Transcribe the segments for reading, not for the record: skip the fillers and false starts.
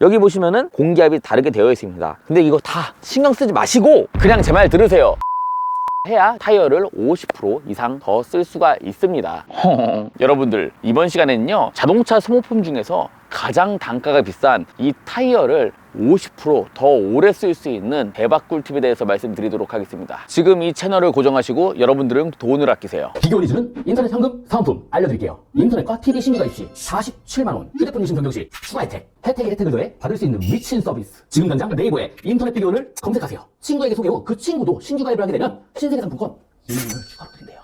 여기 보시면은 공기압이 다르게 되어 있습니다. 근데 이거 다 신경 쓰지 마시고 그냥 제 말 들으세요. 해야 타이어를 50% 이상 더 쓸 수가 있습니다. 여러분들, 이번 시간에는요, 자동차 소모품 중에서 가장 단가가 비싼 이 타이어를 50% 더 오래 쓸 수 있는 대박 꿀팁에 대해서 말씀드리도록 하겠습니다. 지금 이 채널을 고정하시고 여러분들은 돈을 아끼세요. 비교원이 주는 인터넷 현금 사은품 알려드릴게요. 인터넷과 TV 신규가 입시 47만원, 휴대폰 유심 변경 시 추가 혜택을 더해 받을 수 있는 미친 서비스. 지금 당장 네이버에 인터넷 비교원을 검색하세요. 친구에게 소개 후 그 친구도 신규 가입을 하게 되면 신세계 상품권 2만원을 추가로 드린대요.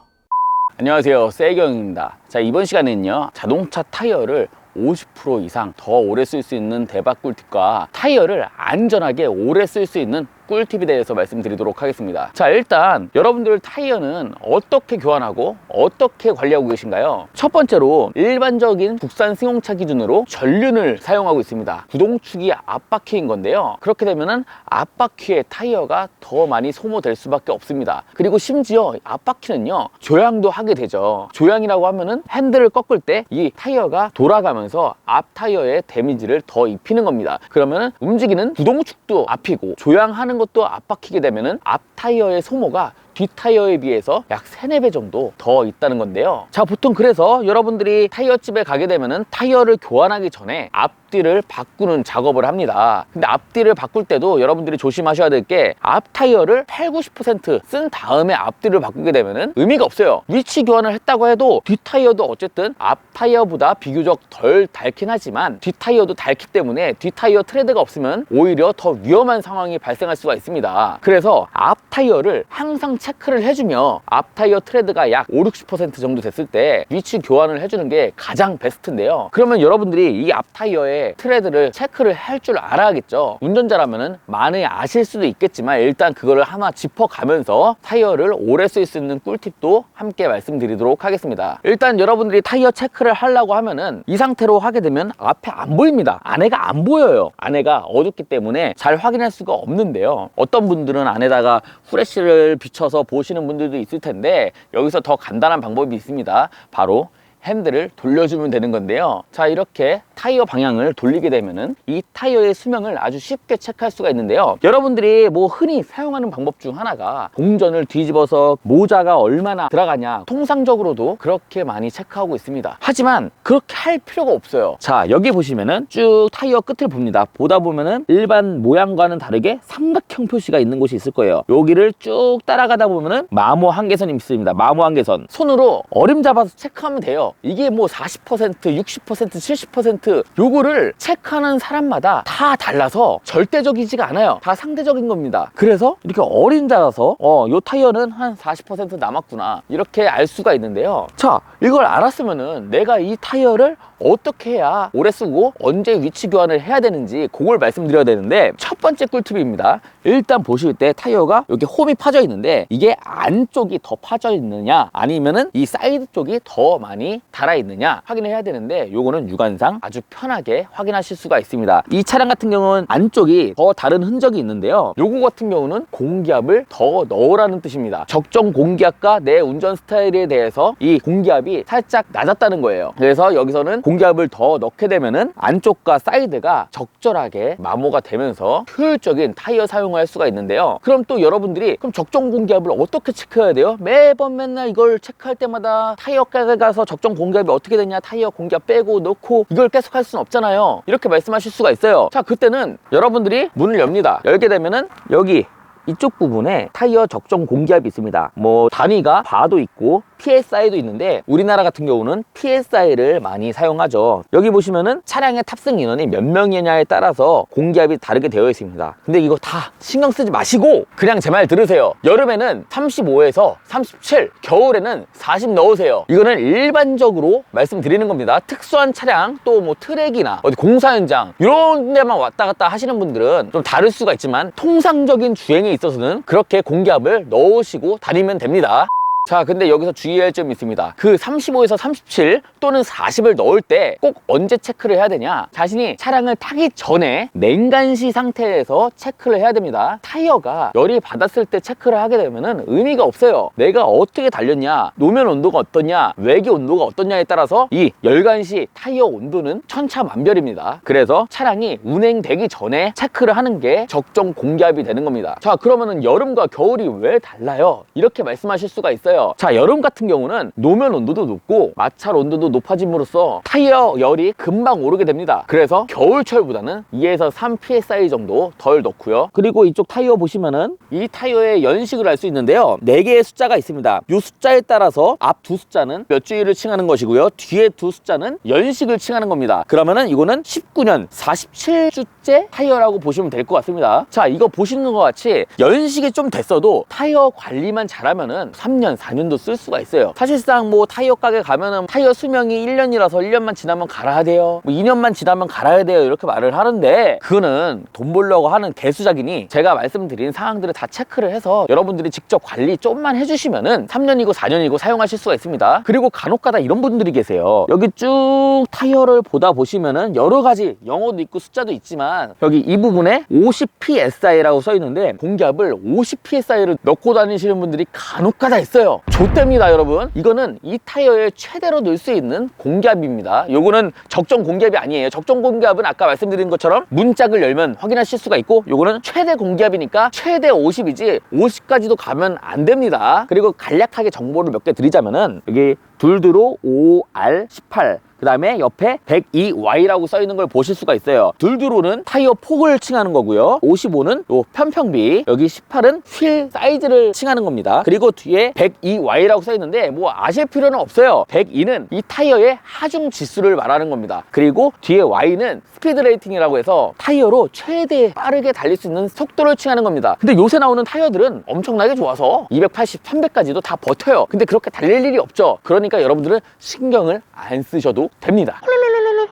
안녕하세요, 세경입니다. 자, 이번 시간에는요, 자동차 타이어를 50% 이상 더 오래 쓸 수 있는 대박 꿀팁과 타이어를 안전하게 오래 쓸 수 있는 꿀팁에 대해서 말씀드리도록 하겠습니다. 자, 일단 여러분들 타이어는 어떻게 교환하고 어떻게 관리하고 계신가요? 첫 번째로 일반적인 국산 승용차 기준으로 전륜을 사용하고 있습니다. 구동축이 앞바퀴인 건데요, 그렇게 되면은 앞바퀴의 타이어가 더 많이 소모될 수밖에 없습니다. 그리고 심지어 앞바퀴는요, 조향도 하게 되죠. 조향이라고 하면은 핸들을 꺾을 때 이 타이어가 돌아가면서 앞 타이어에 데미지를 더 입히는 겁니다. 그러면은 움직이는 구동축도 앞이고 조향하는 것도 앞바퀴게 되면은 앞 타이어의 소모가 뒷 타이어에 비해서 약 3, 4배 정도 더 있다는 건데요. 자, 보통 그래서 여러분들이 타이어집에 가게 되면은 타이어를 교환하기 전에 앞뒤를 바꾸는 작업을 합니다. 근데 앞뒤를 바꿀 때도 여러분들이 조심하셔야 될 게, 앞 타이어를 80, 90%쓴 다음에 앞뒤를 바꾸게 되면은 의미가 없어요. 위치 교환을 했다고 해도 뒷 타이어도 어쨌든 앞 타이어보다 비교적 덜 닳긴 하지만 뒷 타이어도 닳기 때문에 뒷 타이어 트레드가 없으면 오히려 더 위험한 상황이 발생할 수가 있습니다. 그래서 앞 타이어를 항상 체크를 해주며 앞 타이어 트레드가 약 5, 60% 정도 됐을 때 위치 교환을 해주는 게 가장 베스트인데요. 그러면 여러분들이 이 앞 타이어의 트레드를 체크를 할 줄 알아야겠죠. 운전자라면은 많이 아실 수도 있겠지만 일단 그거를 하나 짚어가면서 타이어를 오래 쓸 수 있는 꿀팁도 함께 말씀드리도록 하겠습니다. 일단 여러분들이 타이어 체크를 하려고 하면은 이 상태로 하게 되면 앞에 안 보입니다. 안에가 안 보여요. 안에가 어둡기 때문에 잘 확인할 수가 없는데요, 어떤 분들은 안에다가 후레쉬를 비춰서 보시는 분들도 있을 텐데 여기서 더 간단한 방법이 있습니다. 바로 핸들을 돌려주면 되는 건데요. 자, 이렇게 타이어 방향을 돌리게 되면은 이 타이어의 수명을 아주 쉽게 체크할 수가 있는데요, 여러분들이 뭐 흔히 사용하는 방법 중 하나가 동전을 뒤집어서 모자가 얼마나 들어가냐, 통상적으로도 그렇게 많이 체크하고 있습니다. 하지만 그렇게 할 필요가 없어요. 자, 여기 보시면은 쭉 타이어 끝을 봅니다. 보다 보면은 일반 모양과는 다르게 삼각형 표시가 있는 곳이 있을 거예요. 여기를 쭉 따라가다 보면은 마모 한계선이 있습니다. 마모 한계선, 손으로 어림 잡아서 체크하면 돼요. 이게 뭐 40%, 60%, 70% 요거를 체크하는 사람마다 다 달라서 절대적이지가 않아요. 다 상대적인 겁니다. 그래서 이렇게 어림 잡아서 요 타이어는 한 40% 남았구나, 이렇게 알 수가 있는데요. 자, 이걸 알았으면은 내가 이 타이어를 어떻게 해야 오래 쓰고 언제 위치 교환을 해야 되는지 그걸 말씀드려야 되는데, 첫 번째 꿀팁입니다. 일단 보실 때 타이어가 여기 홈이 파져 있는데 이게 안쪽이 더 파져 있느냐 아니면은 이 사이드 쪽이 더 많이 달아 있느냐 확인을 해야 되는데, 요거는 육안상 아주 편하게 확인하실 수가 있습니다. 이 차량 같은 경우는 안쪽이 더 다른 흔적이 있는데요, 요거 같은 경우는 공기압을 더 넣으라는 뜻입니다. 적정 공기압과 내 운전 스타일에 대해서 이 공기압이 살짝 낮았다는 거예요. 그래서 여기서는 공기압을 더 넣게 되면은 안쪽과 사이드가 적절하게 마모가 되면서 효율적인 타이어 사용을 할 수가 있는데요. 그럼 또 여러분들이 그럼 적정 공기압을 어떻게 체크해야 돼요? 매번 맨날 이걸 체크할 때마다 타이어 가게 가서 적정 공기압이 어떻게 되냐, 타이어 공기압 빼고 넣고 이걸 계속 할 수는 없잖아요. 이렇게 말씀하실 수가 있어요. 자, 그때는 여러분들이 문을 엽니다. 열게 되면은 여기 이쪽 부분에 타이어 적정 공기압이 있습니다. 뭐 단위가 바도 있고 PSI도 있는데 우리나라 같은 경우는 PSI를 많이 사용하죠. 여기 보시면은 차량의 탑승 인원이 몇 명이냐에 따라서 공기압이 다르게 되어 있습니다. 근데 이거 다 신경 쓰지 마시고 그냥 제 말 들으세요. 여름에는 35에서 37, 겨울에는 40 넣으세요. 이거는 일반적으로 말씀드리는 겁니다. 특수한 차량, 또 뭐 트랙이나 어디 공사 현장 이런 데만 왔다 갔다 하시는 분들은 좀 다를 수가 있지만 통상적인 주행에 있어서는 그렇게 공기압을 넣으시고 다니면 됩니다. 자, 근데 여기서 주의할 점이 있습니다. 그 35에서 37 또는 40을 넣을 때 꼭 언제 체크를 해야 되냐? 자신이 차량을 타기 전에 냉간시 상태에서 체크를 해야 됩니다. 타이어가 열이 받았을 때 체크를 하게 되면은 의미가 없어요. 내가 어떻게 달렸냐, 노면 온도가 어떠냐, 외기 온도가 어떠냐에 따라서 이 열간시 타이어 온도는 천차만별입니다. 그래서 차량이 운행되기 전에 체크를 하는 게 적정 공기압이 되는 겁니다. 자, 그러면은 여름과 겨울이 왜 달라요? 이렇게 말씀하실 수가 있어요. 자, 여름 같은 경우는 노면 온도도 높고 마찰 온도도 높아짐으로써 타이어 열이 금방 오르게 됩니다. 그래서 겨울철보다는 2에서 3 psi 정도 덜 넣고요. 그리고 이쪽 타이어 보시면은 이 타이어의 연식을 알 수 있는데요, 4개의 숫자가 있습니다. 이 숫자에 따라서 앞 두 숫자는 몇 주일을 칭하는 것이고요, 뒤에 두 숫자는 연식을 칭하는 겁니다. 그러면은 이거는 19년 47주째 타이어라고 보시면 될 것 같습니다. 자, 이거 보시는 것 같이 연식이 좀 됐어도 타이어 관리만 잘하면은 3년 4년도 쓸 수가 있어요. 사실상 뭐 타이어 가게 가면은 타이어 수명이 1년이라서 1년만 지나면 갈아야 돼요, 뭐 2년만 지나면 갈아야 돼요, 이렇게 말을 하는데 그거는 돈 벌려고 하는 개수작이니 제가 말씀드린 사항들을 다 체크를 해서 여러분들이 직접 관리 좀만 해주시면은 3년이고 4년이고 사용하실 수가 있습니다. 그리고 간혹가다 이런 분들이 계세요. 여기 쭉 타이어를 보다 보시면은 여러 가지 영어도 있고 숫자도 있지만 여기 이 부분에 50 psi라고 써 있는데 공기압을 50 psi를 넣고 다니시는 분들이 간혹가다 있어요. 좆됩니다, 여러분. 이거는 이 타이어에 최대로 넣을 수 있는 공기압입니다. 요거는 적정 공기압이 아니에요. 적정 공기압은 아까 말씀드린 것처럼 문짝을 열면 확인하실 수가 있고, 요거는 최대 공기압이니까 최대 50이지 50까지도 가면 안 됩니다. 그리고 간략하게 정보를 몇 개 드리자면은 여기 둘드로 OR18, 그 다음에 옆에 102Y라고 써있는 걸 보실 수가 있어요. 둘드로는 타이어 폭을 칭하는 거고요, 55는 요 편평비, 여기 18은 휠 사이즈를 칭하는 겁니다. 그리고 뒤에 102Y라고 써있는데 뭐 아실 필요는 없어요. 102는 이 타이어의 하중 지수를 말하는 겁니다. 그리고 뒤에 Y는 스피드 레이팅이라고 해서 타이어로 최대 빠르게 달릴 수 있는 속도를 칭하는 겁니다. 근데 요새 나오는 타이어들은 엄청나게 좋아서 280, 300까지도 다 버텨요. 근데 그렇게 달릴 일이 없죠. 그러니까 여러분들은 신경을 안 쓰셔도 됩니다.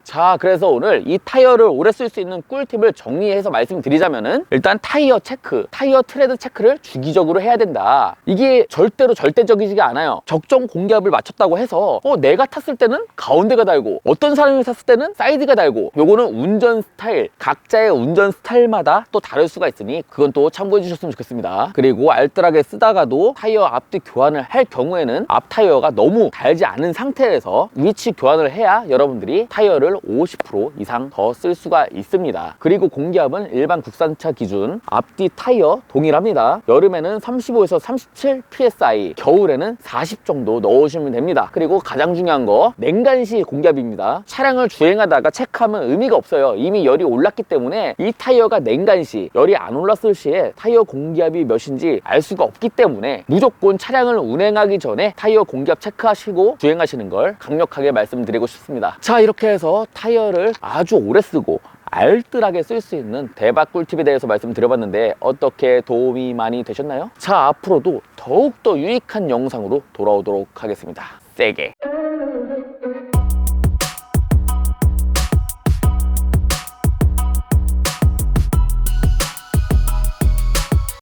자, 그래서 오늘 이 타이어를 오래 쓸 수 있는 꿀팁을 정리해서 말씀드리자면은, 일단 타이어 체크, 타이어 트레드 체크를 주기적으로 해야 된다. 이게 절대로 절대적이지가 않아요. 적정 공기압을 맞췄다고 해서 내가 탔을 때는 가운데가 달고 어떤 사람이 탔을 때는 사이드가 달고, 요거는 운전 스타일, 각자의 운전 스타일마다 또 다를 수가 있으니 그건 또 참고해 주셨으면 좋겠습니다. 그리고 알뜰하게 쓰다가도 타이어 앞뒤 교환을 할 경우에는 앞 타이어가 너무 달지 않은 상태에서 위치 교환을 해야 여러분들이 타이어를 50% 이상 더 쓸 수가 있습니다. 그리고 공기압은 일반 국산차 기준 앞뒤 타이어 동일합니다. 여름에는 35에서 37 psi, 겨울에는 40 정도 넣으시면 됩니다. 그리고 가장 중요한 거, 냉간시 공기압입니다. 차량을 주행하다가 체크하면 의미가 없어요. 이미 열이 올랐기 때문에 이 타이어가 냉간시, 열이 안 올랐을 시에 타이어 공기압이 몇인지 알 수가 없기 때문에 무조건 차량을 운행하기 전에 타이어 공기압 체크하시고 주행하시는 걸 강력하게 말씀드리고 싶습니다. 자, 이렇게 해서 타이어를 아주 오래 쓰고 알뜰하게 쓸 수 있는 대박 꿀팁에 대해서 말씀드려봤는데 어떻게 도움이 많이 되셨나요? 자, 앞으로도 더욱더 유익한 영상으로 돌아오도록 하겠습니다. 세게.